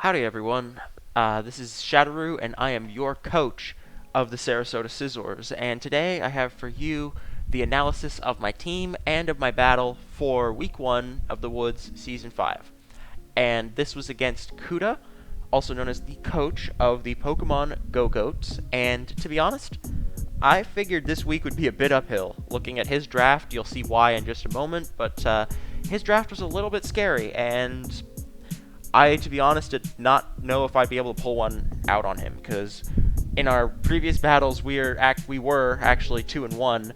Howdy everyone, this is Shadowroo and I am your coach of the Sarasota Scissors, and today I have for you the analysis of my team and of my battle for Week 1 of the Woods Season 5. And this was against Cuda, also known as the coach of the Pokemon Go-Goats, and to be honest, I figured this week would be a bit uphill. Looking at his draft, you'll see why in just a moment, but his draft was a little bit scary, and I, to be honest, did not know if I'd be able to pull one out on him, because in our previous battles we were actually 2-1,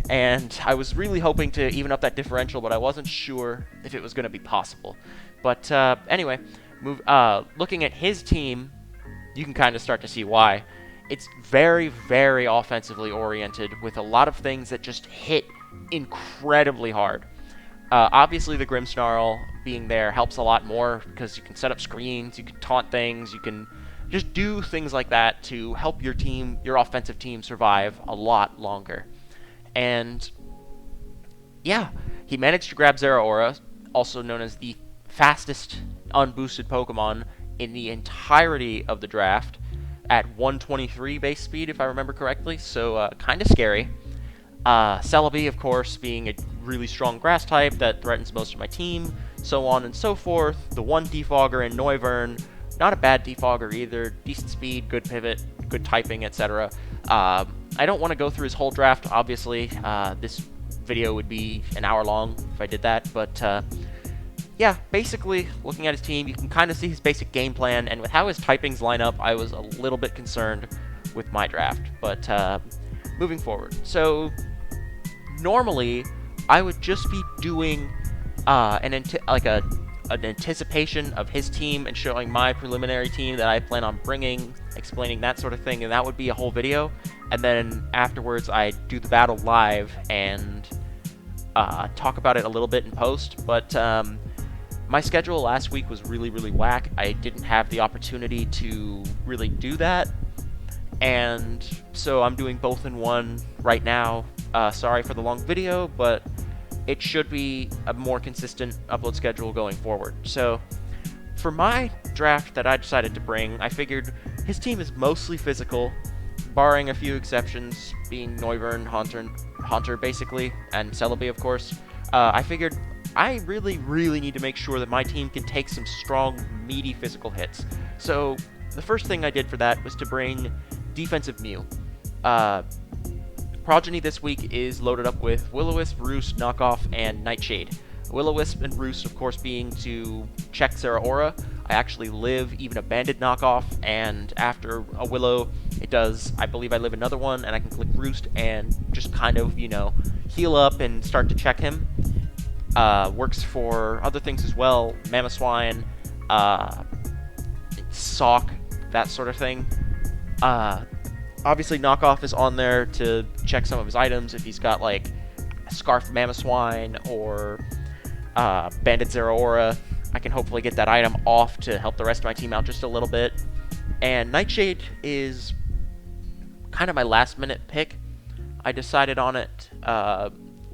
and I was really hoping to even up that differential, but I wasn't sure if it was going to be possible. But anyway, looking at his team, you can kind of start to see why. It's very, very offensively oriented, with a lot of things that just hit incredibly hard. Obviously, the Grimmsnarl being there helps a lot more because you can set up screens, you can taunt things, you can just do things like that to help your team, your offensive team, survive a lot longer. And yeah, he managed to grab Zeraora, also known as the fastest unboosted Pokemon in the entirety of the draft, at 123 base speed, if I remember correctly, so kind of scary. Celebi, of course, being a really strong grass type that threatens most of my team, so on and so forth. The one defogger in Noivern, not a bad defogger either, decent speed, good pivot, good typing, etc. I don't want to go through his whole draft, obviously. This video would be an hour long if I did that, but yeah, basically, looking at his team, you can kind of see his basic game plan, and with how his typings line up, I was a little bit concerned with my draft, but moving forward. So normally, I would just be doing an anticipation of his team and showing my preliminary team that I plan on bringing, explaining that sort of thing, and that would be a whole video. And then afterwards, I do the battle live and talk about it a little bit in post. But my schedule last week was really, really whack. I didn't have the opportunity to really do that, and so I'm doing both in one right now. Sorry for the long video, but it should be a more consistent upload schedule going forward. So for my draft that I decided to bring, I figured his team is mostly physical, barring a few exceptions, being Noivern, Haunter basically, and Celebi, of course. I figured I really, really need to make sure that my team can take some strong, meaty physical hits. So the first thing I did for that was to bring defensive Mew. Progeny this week is loaded up with Will-O-Wisp, Roost, Knockoff, and Nightshade. Will-O-Wisp and Roost, of course, being to check Zeraora. I actually live even a Banded Knockoff, and after a Willow, it does, I believe I live another one, and I can click Roost and just kind of, heal up and start to check him. Works for other things as well, Mamoswine, Sock, that sort of thing. Obviously, Knockoff is on there to check some of his items. If he's got, like, Scarf Mamoswine or Banded Zeraora, I can hopefully get that item off to help the rest of my team out just a little bit. And Nightshade is kind of my last-minute pick. I decided on it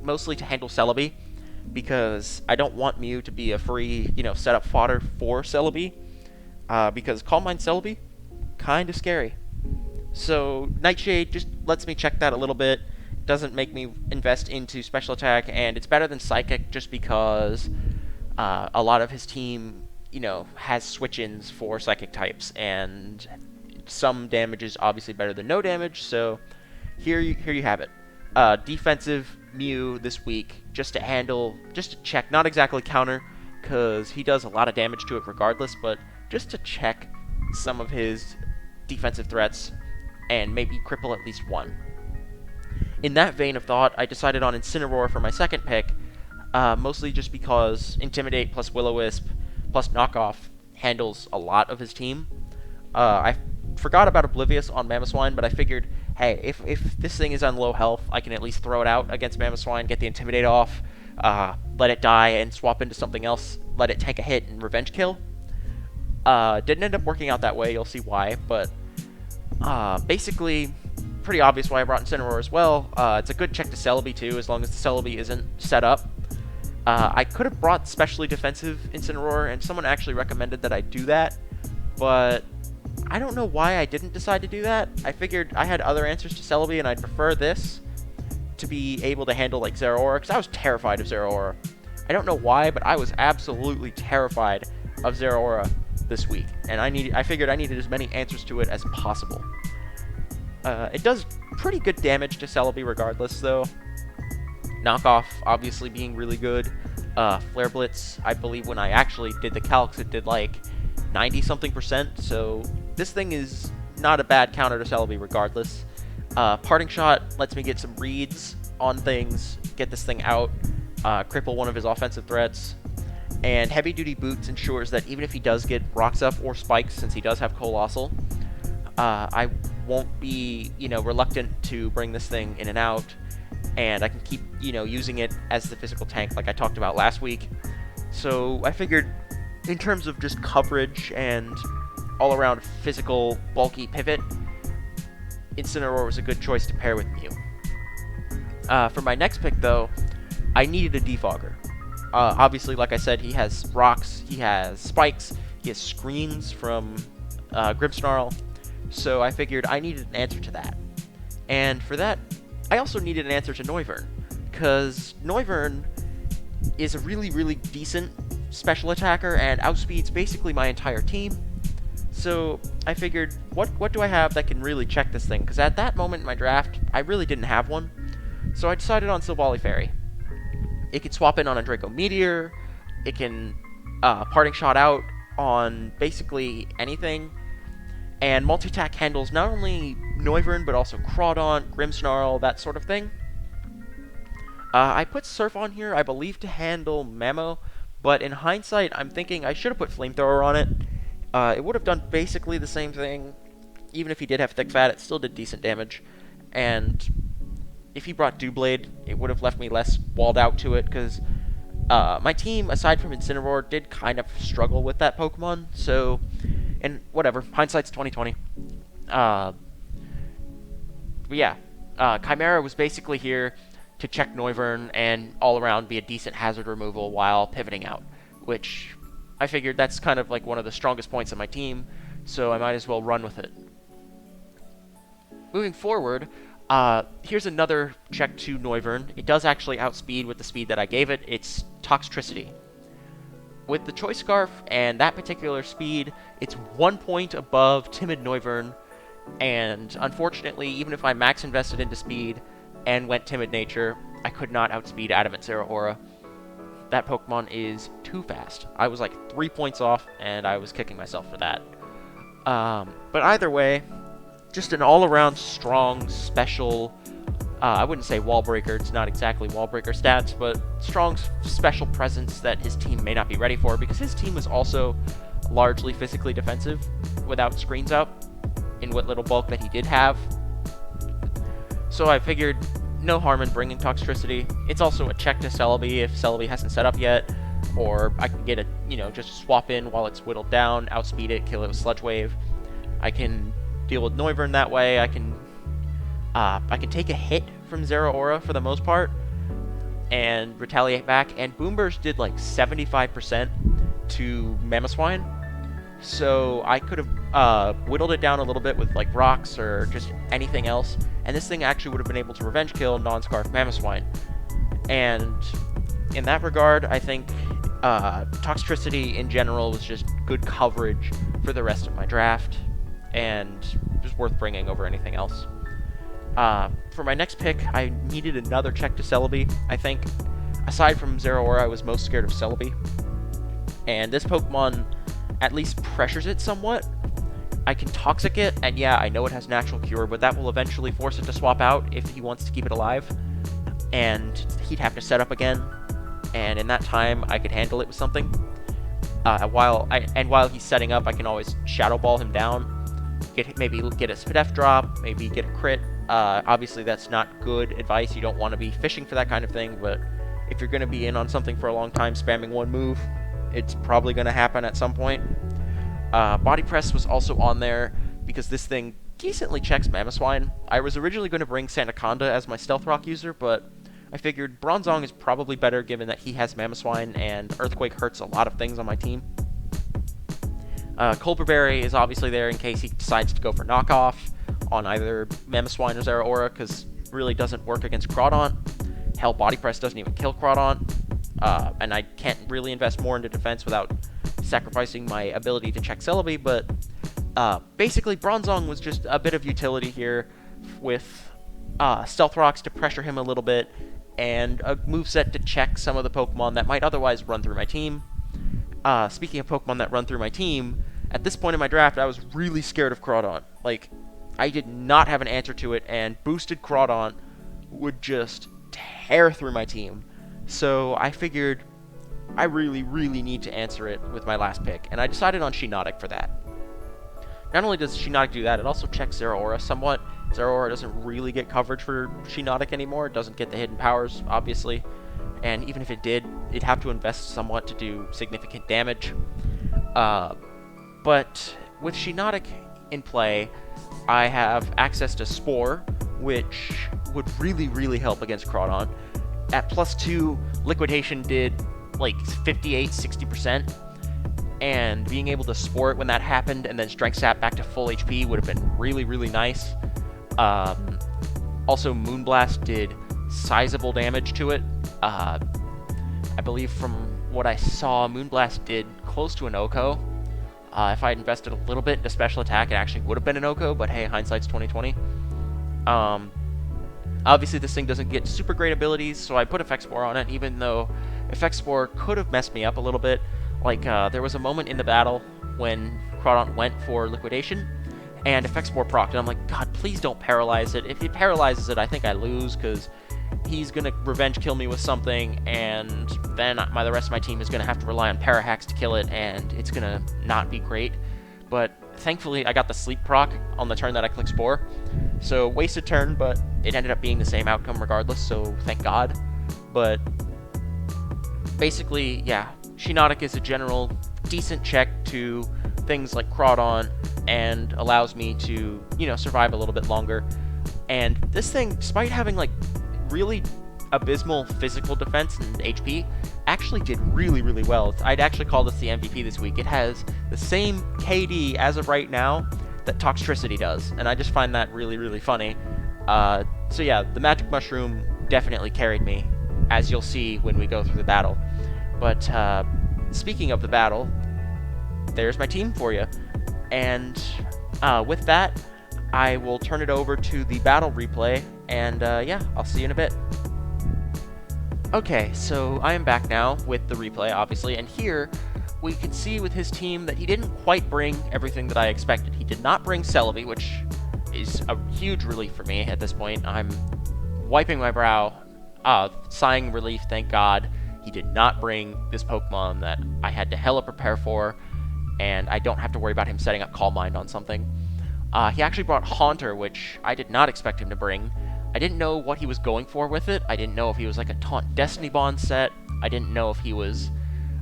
mostly to handle Celebi, because I don't want Mew to be a free, setup fodder for Celebi, because Calm Mind Celebi, kind of scary. So Nightshade just lets me check that a little bit, doesn't make me invest into special attack, and it's better than Psychic just because a lot of his team, has switch-ins for Psychic types, and some damage is obviously better than no damage, so here you have it. Defensive Mew this week, just to check, not exactly counter, because he does a lot of damage to it regardless, but just to check some of his defensive threats and maybe cripple at least one. In that vein of thought, I decided on Incineroar for my second pick, mostly just because Intimidate plus Will-O-Wisp plus Knockoff handles a lot of his team. I forgot about Oblivious on Mamoswine, but I figured, hey, if this thing is on low health, I can at least throw it out against Mamoswine, get the Intimidate off, let it die, and swap into something else, let it take a hit and revenge kill. Didn't end up working out that way, you'll see why, but basically, pretty obvious why I brought Incineroar as well. It's a good check to Celebi too, as long as the Celebi isn't set up. I could have brought specially defensive Incineroar, and someone actually recommended that I do that, but I don't know why I didn't decide to do that. I figured I had other answers to Celebi, and I'd prefer this to be able to handle like Zeraora, because I was terrified of Zeraora. I don't know why, but I was absolutely terrified of Zeraora this week, and I figured I needed as many answers to it as possible. It does pretty good damage to Celebi regardless, though. Knockoff obviously being really good. Flare Blitz, I believe when I actually did the calcs, it did like 90-something%, so this thing is not a bad counter to Celebi regardless. Parting Shot lets me get some reads on things, get this thing out, cripple one of his offensive threats, and Heavy Duty Boots ensures that even if he does get Rocks Up or Spikes, since he does have Colossal, I won't be, reluctant to bring this thing in and out, and I can keep, using it as the physical tank like I talked about last week. So I figured, in terms of just coverage and all-around physical, bulky pivot, Incineroar was a good choice to pair with Mew. For my next pick, though, I needed a Defogger. Obviously, like I said, he has Rocks, he has Spikes, he has Screens from Grimmsnarl, so I figured I needed an answer to that. And for that, I also needed an answer to Noivern, because Noivern is a really, really decent special attacker and outspeeds basically my entire team. So I figured, what do I have that can really check this thing? Because at that moment in my draft, I really didn't have one. So I decided on Silvally Fairy. It can swap in on a Draco Meteor, it can Parting Shot out on basically anything, and multi-attack handles not only Noivern, but also Crawdaunt, Grimmsnarl, that sort of thing. I put Surf on here, I believe, to handle Mamo, but in hindsight, I'm thinking I should have put Flamethrower on it. It would have done basically the same thing. Even if he did have Thick Fat, it still did decent damage. And if he brought Doublade, it would have left me less walled out to it, because my team, aside from Incineroar, did kind of struggle with that Pokemon, so... And whatever, hindsight's 20/20. But yeah, Chimera was basically here to check Noivern and all around be a decent hazard removal while pivoting out, which I figured that's kind of like one of the strongest points of my team, so I might as well run with it. Moving forward, here's another check to Noivern. It does actually outspeed with the speed that I gave it. It's Toxtricity. With the Choice Scarf and that particular speed, it's 1 point above Timid Noivern, and unfortunately, even if I max invested into speed and went Timid Nature, I could not outspeed Adamant Zeraora. That Pokemon is too fast. I was like 3 points off, and I was kicking myself for that. But either way, just an all-around strong, special... I wouldn't say wall breaker, it's not exactly wall breaker stats, but strong special presence that his team may not be ready for, because his team was also largely physically defensive without screens up in what little bulk that he did have. So I figured no harm in bringing Toxtricity. It's also a check to Celebi if Celebi hasn't set up yet, or I can get a, just swap in while it's whittled down, outspeed it, kill it with Sludge Wave. I can deal with Noivern that way. I can take a hit from Zeraora for the most part and retaliate back, and Boom Burst did like 75% to Mamoswine, so I could have whittled it down a little bit with like rocks or just anything else, and this thing actually would have been able to revenge kill non-Scarf Mamoswine. And in that regard, I think Toxtricity in general was just good coverage for the rest of my draft, and just worth bringing over anything else. For my next pick, I needed another check to Celebi. I think, aside from Zeraora, I was most scared of Celebi. And this Pokemon at least pressures it somewhat. I can Toxic it, and yeah, I know it has Natural Cure, but that will eventually force it to swap out if he wants to keep it alive. And he'd have to set up again, and in that time, I could handle it with something. While he's setting up, I can always Shadow Ball him down. Maybe get a Spadef drop, maybe get a crit. Obviously, that's not good advice. You don't want to be fishing for that kind of thing, but if you're going to be in on something for a long time, spamming one move, it's probably going to happen at some point. Body Press was also on there because this thing decently checks Mamoswine. I was originally going to bring Sandaconda as my Stealth Rock user, but I figured Bronzong is probably better given that he has Mamoswine, and Earthquake hurts a lot of things on my team. Colberberry is obviously there in case he decides to go for knockoff on either Mamoswine or Zeraora, because it really doesn't work against Crawdaunt. Hell, Body Press doesn't even kill Crawdaunt, and I can't really invest more into defense without sacrificing my ability to check Celebi, but basically Bronzong was just a bit of utility here with Stealth Rocks to pressure him a little bit, and a moveset to check some of the Pokemon that might otherwise run through my team. Speaking of Pokemon that run through my team, at this point in my draft, I was really scared of Crawdaunt. Like, I did not have an answer to it, and boosted Crawdaunt would just tear through my team. So I figured I really, really need to answer it with my last pick, and I decided on Shiinotic for that. Not only does Shiinotic do that, it also checks Zeraora somewhat. Zeraora doesn't really get coverage for Shiinotic anymore. It doesn't get the hidden powers, obviously. And even if it did, it'd have to invest somewhat to do significant damage. But with Shiinotic in play, I have access to Spore, which would really, really help against Crawdaunt. At +2, Liquidation did like 58-60%, and being able to Spore it when that happened and then Strength Sap back to full HP would have been really, really nice. Also, Moonblast did sizable damage to it. I believe from what I saw, Moonblast did close to an Oko. If I had invested a little bit into special attack, it actually would have been an Oko, but hey, hindsight's 20/20. Obviously, this thing doesn't get super great abilities, so I put Effect Spore on it, even though Effect Spore could have messed me up a little bit. Like, there was a moment in the battle when Crawdaunt went for Liquidation, and Effect Spore procced, and I'm like, God, please don't paralyze it. If he paralyzes it, I think I lose, because he's going to revenge kill me with something, and then the rest of my team is going to have to rely on Parahacks to kill it, and it's going to not be great. But thankfully, I got the Sleep proc on the turn that I clicked Spore. So, wasted turn, but it ended up being the same outcome regardless, so thank God. But basically, yeah, Shiinotic is a general decent check to things like Crawdaunt and allows me to, survive a little bit longer. And this thing, despite having, like, really abysmal physical defense and HP, actually did really, really well. I'd actually call this the MVP this week. It has the same KD as of right now that Toxtricity does, and I just find that really, really funny. So yeah, the Magic Mushroom definitely carried me, as you'll see when we go through the battle. But speaking of the battle, there's my team for you. And with that, I will turn it over to the battle replay, and yeah, I'll see you in a bit. Okay, so I am back now with the replay, obviously, and here we can see with his team that he didn't quite bring everything that I expected. He did not bring Celebi, which is a huge relief for me at this point. I'm wiping my brow, sighing relief, thank God. He did not bring this Pokemon that I had to hella prepare for, and I don't have to worry about him setting up Calm Mind on something. He actually brought Haunter, which I did not expect him to bring. I didn't know what he was going for with it. I didn't know if he was like a Taunt Destiny Bond set. I didn't know if he was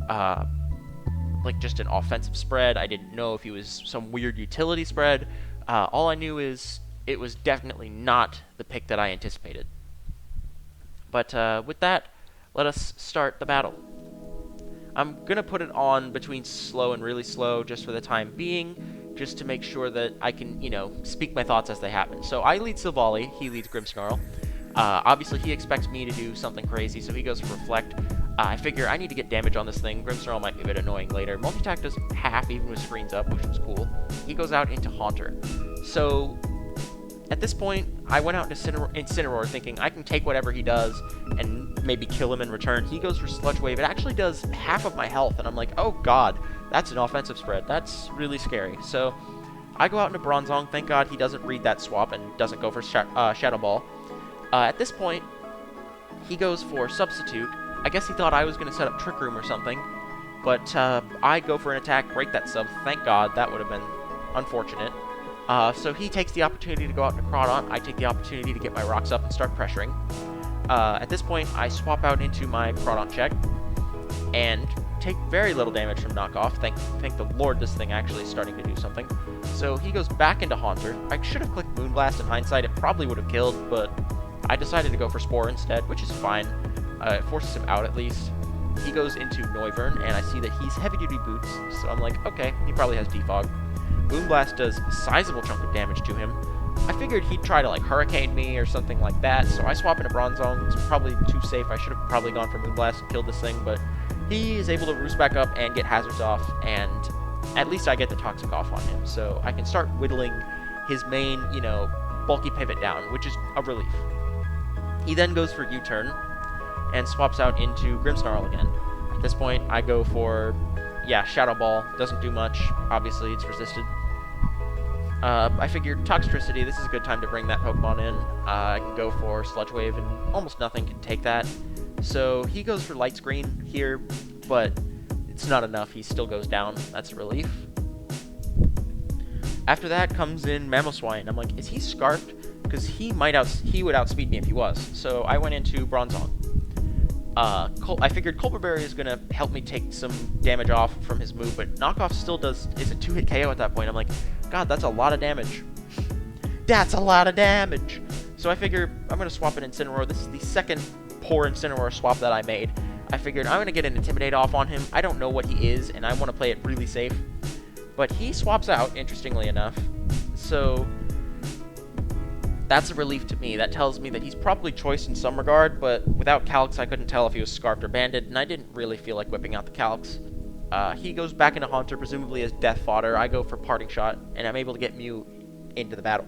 like just an offensive spread. I didn't know if he was some weird utility spread. All I knew is it was definitely not the pick that I anticipated. But with that, let us start the battle. I'm going to put it on between slow and really slow just for the time being, just to make sure that I can, speak my thoughts as they happen. So I lead Silvally, he leads Grimmsnarl. Obviously, he expects me to do something crazy, so he goes for Reflect. I figure I need to get damage on this thing. Grimmsnarl might be a bit annoying later. Multi-attack does half even with screens up, which was cool. He goes out into Haunter. So at this point, I went out into Incineroar thinking I can take whatever he does and maybe kill him in return. He goes for Sludge Wave. It actually does half of my health, and I'm like, oh god, that's an offensive spread. That's really scary. So I go out into Bronzong. Thank god he doesn't read that swap and doesn't go for Shadow Ball. At this point, he goes for Substitute. I guess he thought I was going to set up Trick Room or something, but I go for an attack, break that sub. Thank god, that would have been unfortunate. So he takes the opportunity to go out into Crawdaunt. I take the opportunity to get my rocks up and start pressuring. At this point, I swap out into my Crawdaunt check and take very little damage from knockoff. Thank the Lord this thing actually is starting to do something. So he goes back into Haunter. I should have clicked Moonblast in hindsight. It probably would have killed, but I decided to go for Spore instead, which is fine. It forces him out at least. he goes into Noivern, and I see that he's heavy-duty boots, so I'm like, okay, he probably has Defog. Moonblast does a sizable chunk of damage to him. I figured he'd try to, like, Hurricane me or something like that, so I swap into Bronzong. It's probably too safe. I should have probably gone for Moonblast and killed this thing, but he is able to roost back up and get hazards off, and at least I get the Toxic off on him, so I can start whittling his main, bulky pivot down, which is a relief. He then goes for U-turn and swaps out into Grimmsnarl again. At this point, I go for, Shadow Ball. Doesn't do much. Obviously, it's resisted. I figured Toxtricity, this is a good time to bring that Pokemon in. I can go for Sludge Wave, and almost nothing can take that. So he goes for Light Screen here, but it's not enough. He still goes down. That's a relief. After that comes in Mamoswine. I'm like, is he Scarfed? Because he would outspeed me if he was. So I went into Bronzong. I figured Colbur Berry is going to help me take some damage off from his move, but Knockoff still is a 2-hit KO at that point. I'm like, God, that's a lot of damage. That's a lot of damage! So I figure I'm going to swap an Incineroar. This is the second poor Incineroar swap that I made. I figured I'm going to get an Intimidate off on him. I don't know what he is, and I want to play it really safe. But he swaps out, interestingly enough. So that's a relief to me. That tells me that he's probably choice in some regard, but without Calyx, I couldn't tell if he was Scarfed or Banded, and I didn't really feel like whipping out the Calyx. He goes back into Haunter, presumably as Death Fodder. I go for Parting Shot, and I'm able to get Mew into the battle.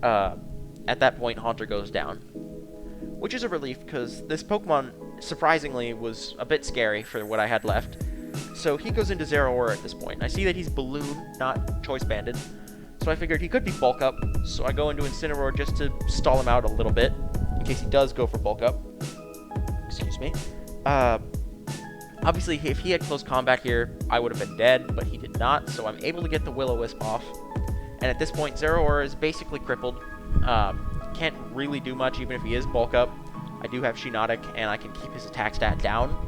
At that point, Haunter goes down, which is a relief, because this Pokemon, surprisingly, was a bit scary for what I had left. So he goes into Zeraora at this point. I see that he's Balloon, not Choice Banded. So I figured he could be Bulk Up. So I go into Incineroar just to stall him out a little bit, in case he does go for Bulk Up. Excuse me. Obviously, if he had close combat here, I would have been dead, but he did not. So I'm able to get the Will-O-Wisp off. And at this point, Zeraora is basically crippled. Can't really do much, even if he is Bulk Up. I do have Shiinotic, and I can keep his attack stat down.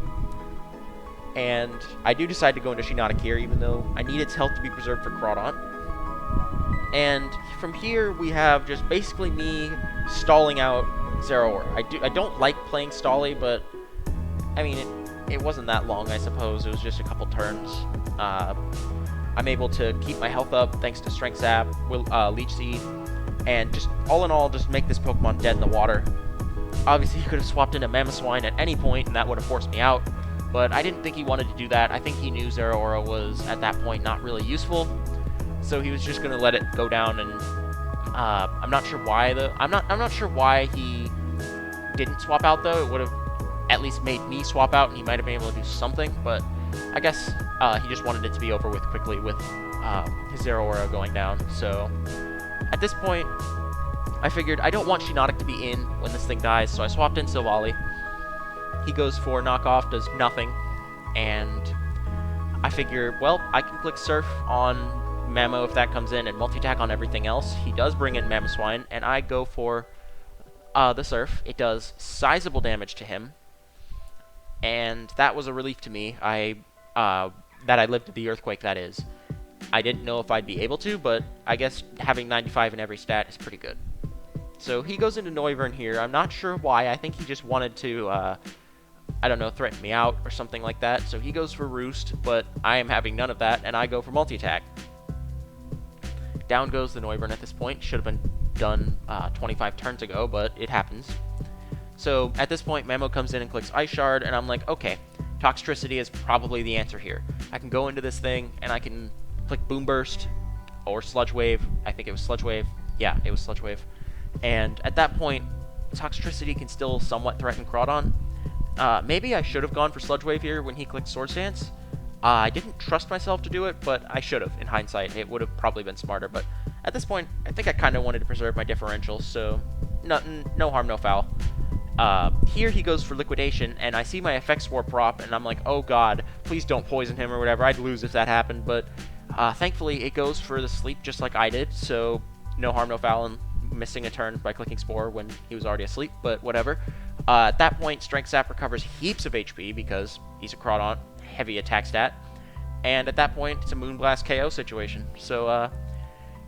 And I do decide to go into Shiinotic here, even though I need its health to be preserved for Crawdaunt. And from here, we have just basically me stalling out Zeraora. I don't like playing Stally, but, I mean, it wasn't that long, I suppose. It was just a couple turns. I'm able to keep my health up thanks to Strength Sap, Leech Seed, and just, all in all, just make this Pokemon dead in the water. Obviously, he could have swapped into Mamoswine at any point, and that would have forced me out. But I didn't think he wanted to do that. I think he knew Zeraora was, at that point, not really useful. So he was just going to let it go down, and I'm not sure why, I'm not sure why he didn't swap out, though. It would have at least made me swap out, and he might have been able to do something. But I guess he just wanted it to be over with quickly with his Zeraora going down. So at this point, I figured I don't want Shiinotic to be in when this thing dies, so I swapped in Silvally. He goes for Knockoff, does nothing, and I figure, well, I can click Surf on Mamo if that comes in, and multi-attack on everything else. He does bring in Mamoswine, and I go for the Surf. It does sizable damage to him, and that was a relief to me. That I lived through the Earthquake, that is. I didn't know if I'd be able to, but I guess having 95 in every stat is pretty good. So he goes into Noivern here. I'm not sure why. I think he just wanted to I don't know, threaten me out or something like that. So he goes for Roost, but I am having none of that, and I go for Multi-Attack. Down goes the Noivern at this point. Should have been done 25 turns ago, but it happens. So at this point, Mamo comes in and clicks Ice Shard, and I'm like, okay, Toxtricity is probably the answer here. I can go into this thing, and I can click Boom Burst or Sludge Wave. I think it was Sludge Wave. Yeah, it was Sludge Wave. And at that point, Toxtricity can still somewhat threaten Crawdaunt. Maybe I should have gone for Sludge Wave here when he clicked Swords Dance. I didn't trust myself to do it, but I should have, in hindsight. It would have probably been smarter, but at this point, I think I kind of wanted to preserve my differential, so no harm, no foul. Here he goes for Liquidation, and I see my Effects Warp Prop, and I'm like, oh god, please don't poison him or whatever. I'd lose if that happened, but thankfully it goes for the Sleep just like I did, so no harm, no foul, and missing a turn by clicking Spore when he was already asleep, but whatever. At that point, Strength Sap recovers heaps of HP because he's a Crawdaunt, heavy attack stat, and at that point, it's a Moonblast KO situation. So,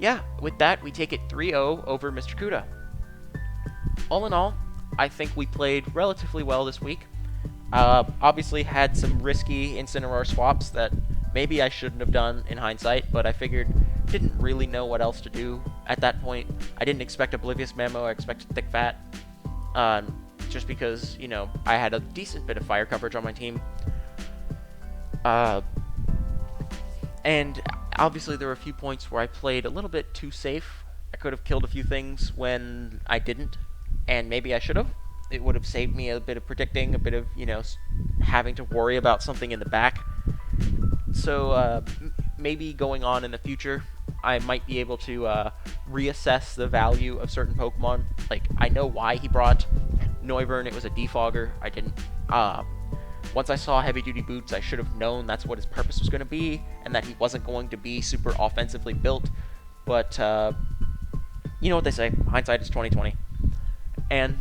yeah, with that, we take it 3-0 over Mr. Cuda. All in all, I think we played relatively well this week. Obviously had some risky Incineroar swaps that maybe I shouldn't have done in hindsight, but I figured didn't really know what else to do at that point. I didn't expect Oblivious Memo, I expected Thick Fat, just because, I had a decent bit of fire coverage on my team. And obviously there were a few points where I played a little bit too safe. I could have killed a few things when I didn't, and maybe I should have. It would have saved me a bit of predicting, a bit of, having to worry about something in the back. So maybe going on in the future, I might be able to reassess the value of certain Pokemon. Like, I know why he brought Noivern, it was a defogger. I didn't. Once I saw Heavy Duty Boots, I should have known that's what his purpose was going to be, and that he wasn't going to be super offensively built. But, you know what they say, hindsight is 20/20. And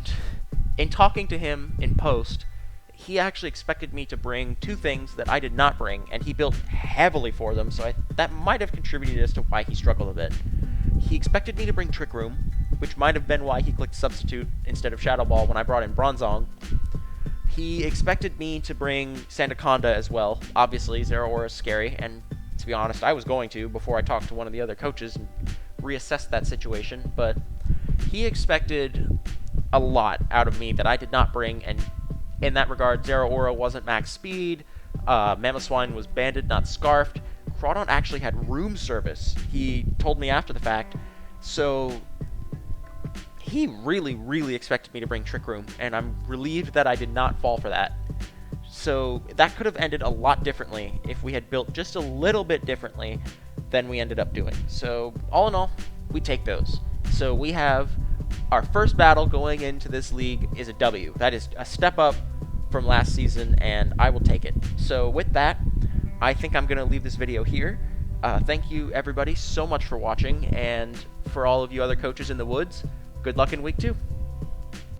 in talking to him in post, he actually expected me to bring two things that I did not bring, and he built heavily for them, so that might have contributed as to why he struggled a bit. He expected me to bring Trick Room, which might have been why he clicked Substitute instead of Shadow Ball when I brought in Bronzong. He expected me to bring Sandaconda as well. Obviously, Zero Aura is scary, and to be honest, I was going to before I talked to one of the other coaches and reassessed that situation, but he expected a lot out of me that I did not bring, and in that regard, Zero Aura wasn't max speed, Mamoswine was banded, not scarfed, Crawdon actually had room service, he told me after the fact, so he really, really expected me to bring Trick Room, and I'm relieved that I did not fall for that. So that could have ended a lot differently if we had built just a little bit differently than we ended up doing. So all in all, we take those. So we have our first battle going into this league is a W. That is a step up from last season, and I will take it. So with that, I think I'm going to leave this video here. Thank you, everybody, so much for watching, and for all of you other coaches in the woods, good luck in week 2.